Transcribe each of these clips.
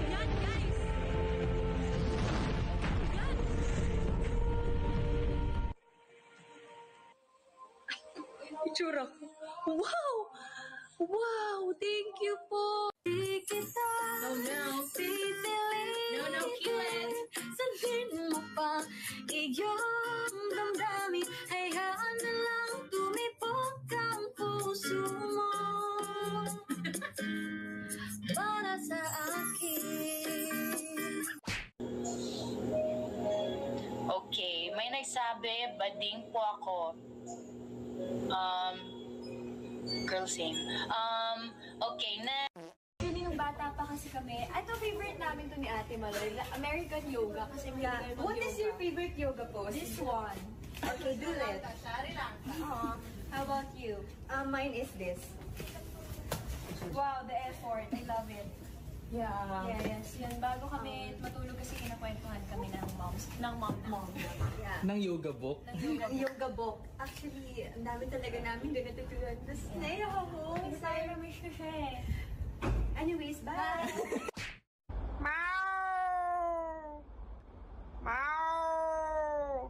Yan, guys! Yan! Itsura ko. Wow! Wow! Thank you po! No, no. No, no, kill it! Sabihin mo pa iyong damdamin, hayaan na lang tumibok ang puso mo para sa akin. Okay, may nagsabi, bading po ako. Girl sing. Okay, na. Yung bata pa kasi kami, ito favorite namin to ni Ate Maloy, American yoga kasi what is your favorite yoga pose? This one. Okay, do it. How about you? Mine is this. Wow, the effort. I love it. Yeah. Yes, yun. Bago kami matulog kasi kinakwentuhan kami ng mom. Yeah. Ng yoga book? Ng yoga book. Actually, ang dami talaga namin doon natutunan. Tapos, naiyak ako. Excited na miss ko siya eh. Anyways, bye! Meow! Meow!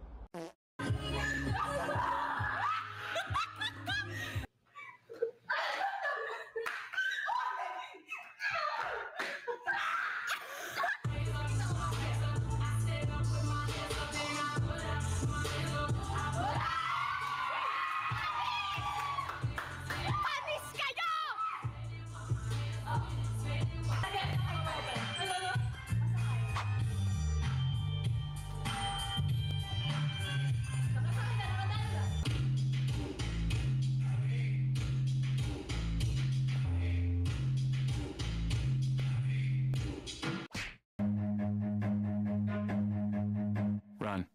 Run.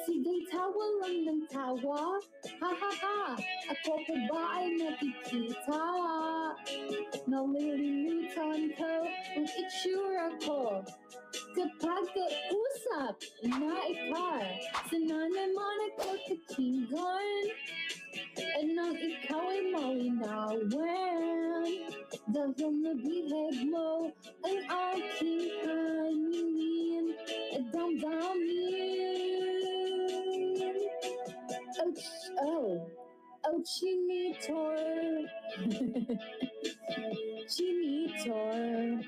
Sige, tawa lang ng tawa. Ha ha ha! Ako pa ba ay nakikita? Nalilimutan ko ang itsura ko. Kapag kausap na ikaw, sana naman ako kakinggan. At nang ikaw ay mawinawan, dahil nabihag mo ang aking haningin at damdamin. Oh, chinitor. Chinitor.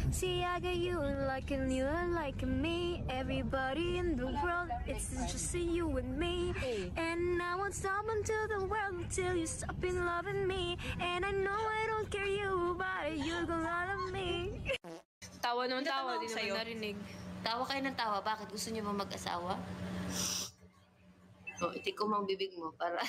See, I got you like you like me. Everybody in the world, it's just you and me. And I won't stop until the world, till you stop in loving me. And I know I don't care you, but you're gonna love me. Tawa nung tawa, di naman narinig. Tawa kayo ng tawa. Bakit? Gusto niyo ba mag-asawa? O, itik ko mang bibig mo para...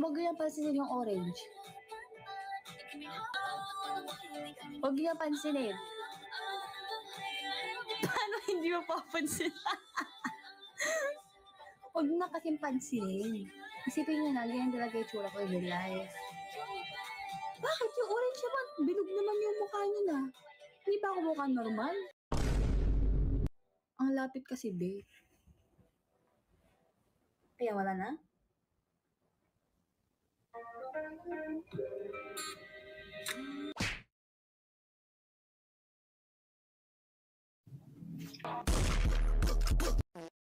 Huwag yung pansinin yung orange. Huwag yung pansinin. Paano hindi mo papansin? Huwag na kasing pansinin. Isipin nyo na, ganyan talaga yung tsura ko in real life. Bakit? Yung orange naman, bilog naman yung mukha niya na. Hindi ba ako mukha normal? Ang lapit kasi, babe. Kaya wala na?